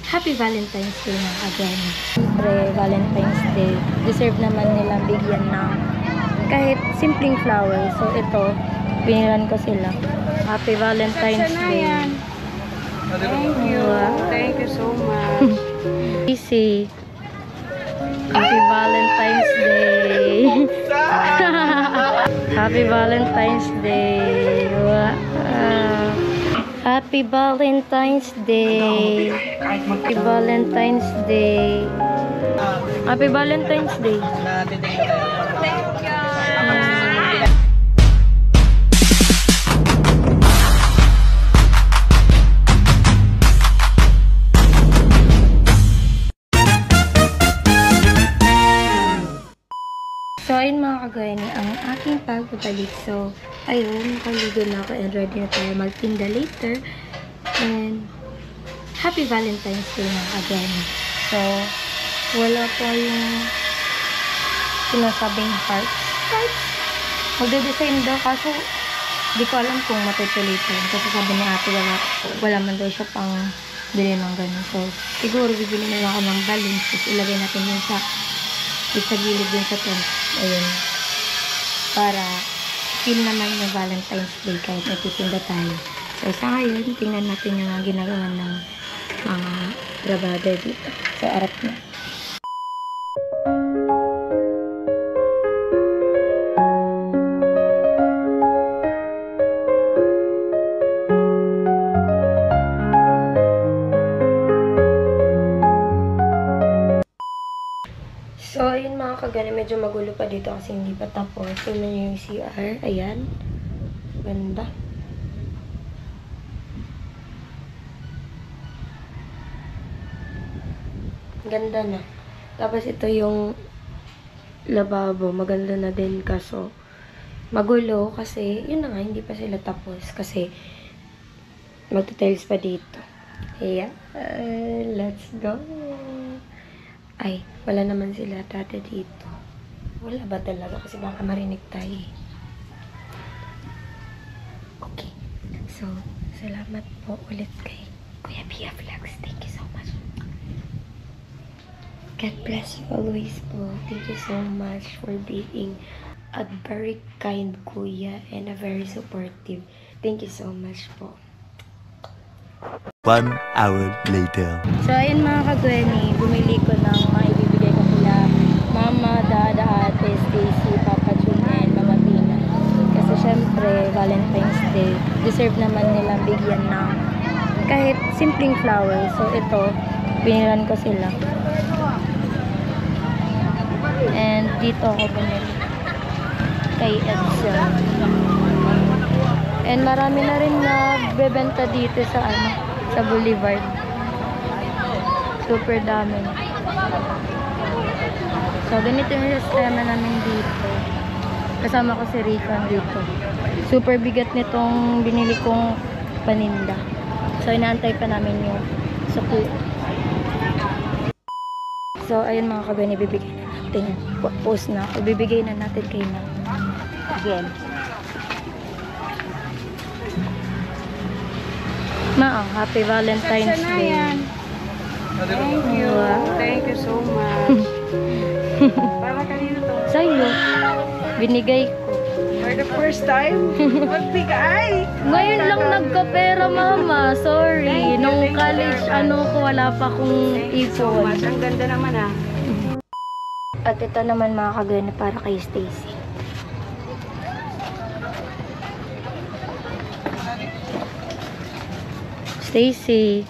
Happy Valentine's Day na again. Siyempre, Valentine's Day. Deserve naman nilang bigyan ng kahit simpleng flowers. So, ito, pinilan ko sila. Happy Valentine's Day. Thank you. Thank you so much. Easy. Happy Valentine's Day. Happy Valentine's Day. Wow. Happy Valentine's Day. Happy Valentine's Day. Happy Valentine's Day. Thank you. So, ayun mga kagayani, ang aking pagbabalik. So, ayun, nakaligo na ako and ready na tayo magtinda later. And, Happy Valentine's Day mga kagayani. So, wala pa yung sinasabing hearts. Magde-design daw, kaso di ko alam kung matutuloy pa yun. Kasi sabi ni ate, wala man daw siya pang bili ng ganun. So, siguro bibili na lang ako ng balloons. Tapos ilagay natin yun sa gilid din sa tent. Ayun. Para feel naman yung Valentine's Day kahit nagtitinda tayo. So, sa ngayon, tingnan natin yung ginagawa ng mga trabada dito. So, arap na. So, ayun mga kagani, medyo magulo pa dito kasi hindi pa tapos. Tingnan nyo yung CR. Ayan. Ganda. Ganda na. Tapos ito yung lababo. Maganda na din kaso magulo kasi, yun na nga, hindi pa sila tapos kasi magta-tiles pa dito. Ayan. Let's go. Ay, wala naman sila tata dito. Wala ba talaga? Kasi baka marinig tayo. Okay. So, salamat po ulit kay Kuya Pia Vlogs. Thank you so much. God bless you always po. Thank you so much for being a very kind kuya and a very supportive. Thank you so much po. 1 hour later. So, ayun mga kagweni, bumili ko ng mga ibibigay ko kila Mama, Dada, Ate, Stacy, Papa Jun, and Mama Pina. Kasi syempre, Valentine's Day, deserve naman nilang bigyan ng kahit simpleng flowers. So, ito, pinilan ko sila. And dito ako bumili kay Edson. And marami na rin na bebenta dito sa sa Boulevard. Super dami. So, ganito yung sistema namin dito. Kasama ko si Rican dito. Super bigat nitong binili kong paninda. So, inaantay pa namin yung suki. So, ayun mga kabini, bibigay na natin. Post na. Ibibigay na natin kay na. Again. Happy Valentine's Day. Thank you. Thank you so much. Para kanino to? Sa'yo. Binigay ko. For the first time? Magbigay! Ngayon lang nagkapera, mama. Sorry. Nung college, ko, wala pa akong ipon. Ang ganda naman At ito naman mga kagana para kay Stacy. Stacy.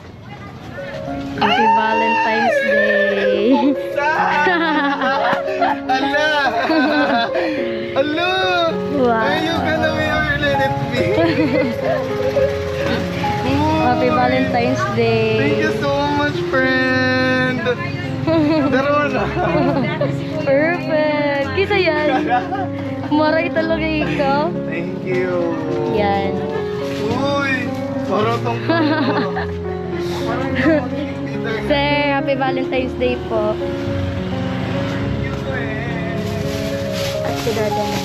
Happy Valentine's Day. Ala! Ala! Wow. Are you gonna let it be? Happy Valentine's Day. Thank you so much, friend. Darona. Perfect. Kisa yan. Maray talaga ikaw. Thank you. Yan. Uy! Parang tong Sir, Happy Valentine's Day po. At si Dada na.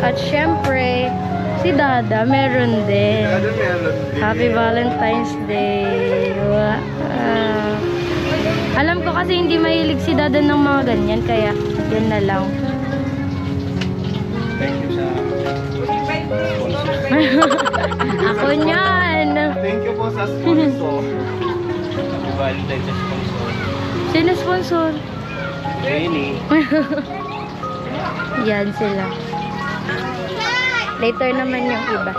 At syempre, si Dada meron din. Ano meron din? Happy Valentine's Day. Wow. Alam ko kasi hindi mahilig si Dada ng mga ganyan, kaya yan na lang. Thank you sa Ako niyan. Thank you po sa sponsor. Happy Valentine's sa sponsor. Sino sponsor? Jenny. Yan sila. Later naman yung iba.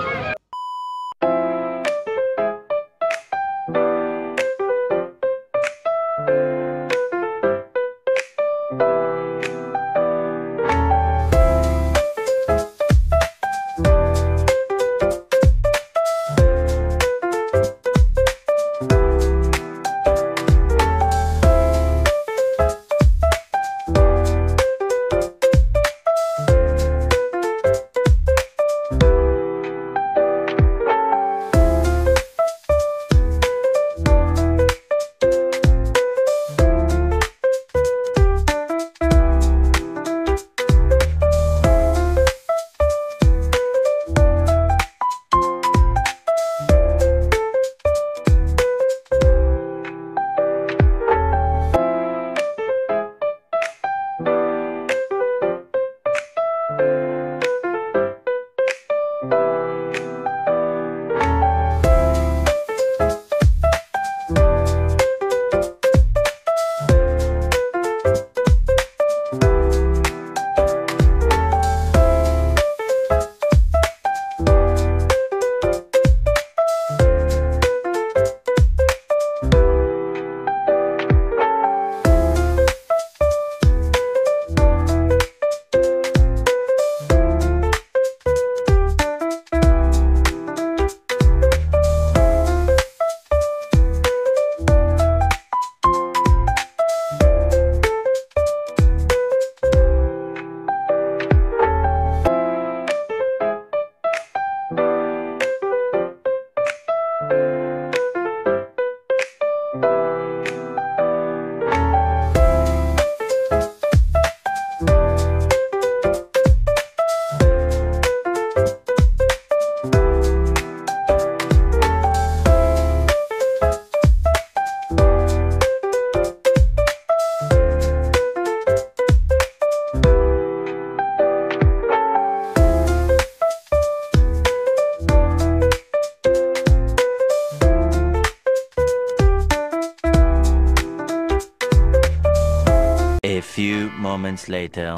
A few moments later.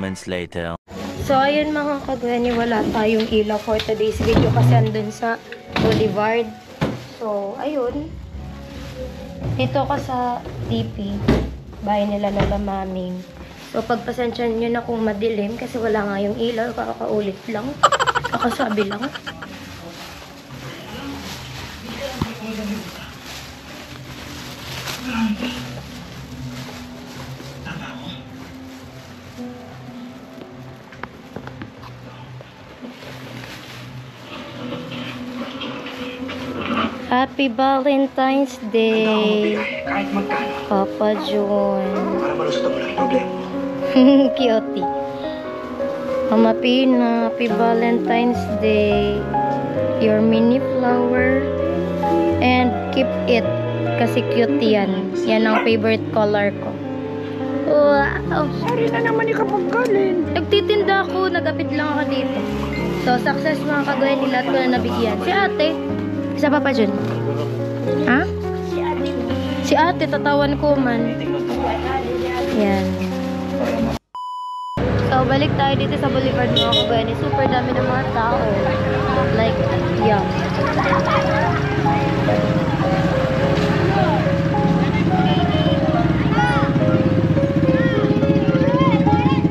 moments later. So, ayun mga kagwani, wala tayong ilaw for today's video kasi andun sa Boulevard. So, ayun. Dito ka sa DP, bahay nila Lola Maming. So, pagpasensyahan nyo na kung madilim kasi wala nga yung ilaw, kakaulit lang. Kakasabi lang. Happy Valentine's Day, Papa John. Cutie. Mama Pina, happy Valentine's Day. Your mini flower. And keep it. Kasi cute yan. Yan ang favorite color ko. Wow. Sorry na naman ikapagkalin. Nagtitinda ako. Nagapit lang ako dito. So, success mga kagawin. Lahat ko na nabigyan. Si ate. Isa pa pa dyan. Ha? Si ate. Tatawan ko man. Yan. So, balik tayo dito sa Boulevard mga kagawin. Super dami ng mga tao. Like, yeah.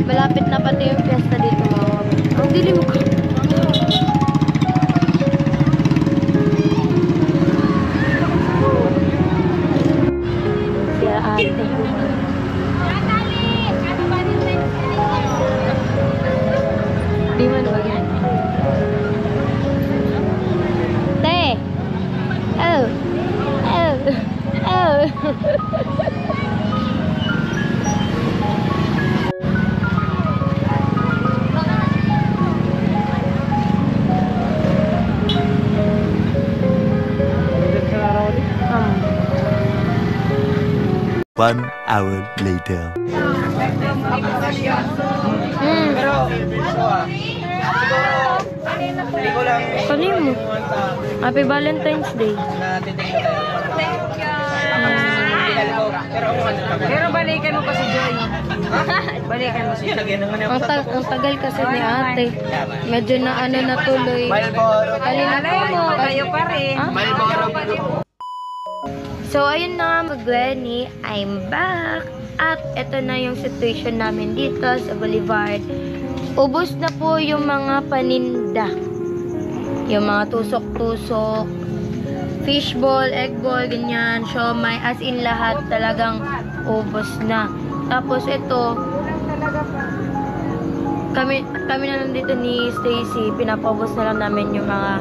Malapit na pati yung fiesta dito mga kagawin. Ang dilim ko. Siya ate. Di man ba yan? Te! Oh! Oh! Oh! One hour later. Kanino mo? Happy Valentine's Day. Pero balikan mo pa si Joy. Balikan mo si Joy. Ang tagal kasi ni ate. Medyo na ano natuloy. Kanina Alay mo, tayo pa rin. So, ayun na nga mag-Glenny. I'm back. At ito na yung situation namin dito sa Boulevard. Ubos na po yung mga paninda. Yung mga tusok-tusok, fishball, eggball, ganyan, siomay, as in lahat talagang ubos na. Tapos ito, kami na nandito ni Stacy, pinapaubos na lang namin yung mga,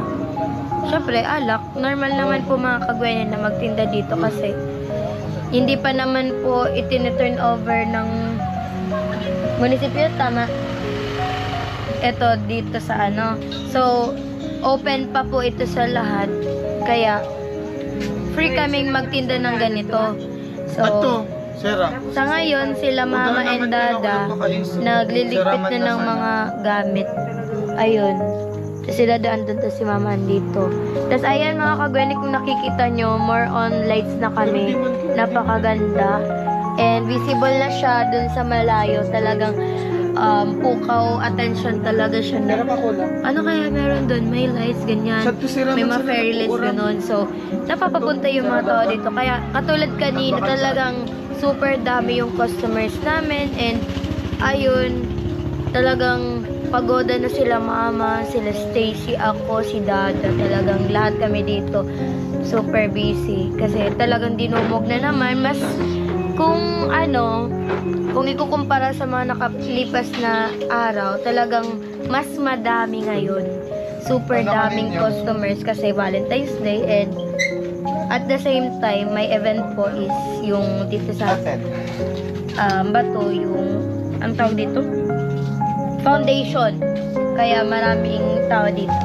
syempre, alak. Normal naman po mga kagwenen na magtinda dito kasi hindi pa naman po itine-turn over ng munisipyo, tama? Ito dito sa ano. So, open pa po ito sa lahat. Kaya, free kaming magtinda ng ganito. So, sa ngayon, sila mama and dada nagliligpit na ng mga gamit. Ayun. Sila daan doon, si mama dito. Tapos ayan mga kagwani, kung nakikita nyo, more on lights na kami. Napakaganda. And visible na siya doon sa malayo. Talagang pukaw, attention talaga siya na. Ano kaya meron doon? May lights, ganyan. May mga fairy lights, gano'n. So, napapapunta yung mga tao dito. Kaya katulad kanina, talagang super dami yung customers namin. And ayun, talagang pagoda na sila mama, sila Stacy, ako, si Dada. Talagang lahat kami dito super busy. Kasi talagang dinumog na naman. Mas kung ano, kung ikukumpara sa mga nakalipas na araw, talagang mas madami ngayon. Super daming customers kasi Valentine's Day. And at the same time, may event po is yung dito sa Bato, yung ang tawag dito? Foundation. Kaya maraming tao dito.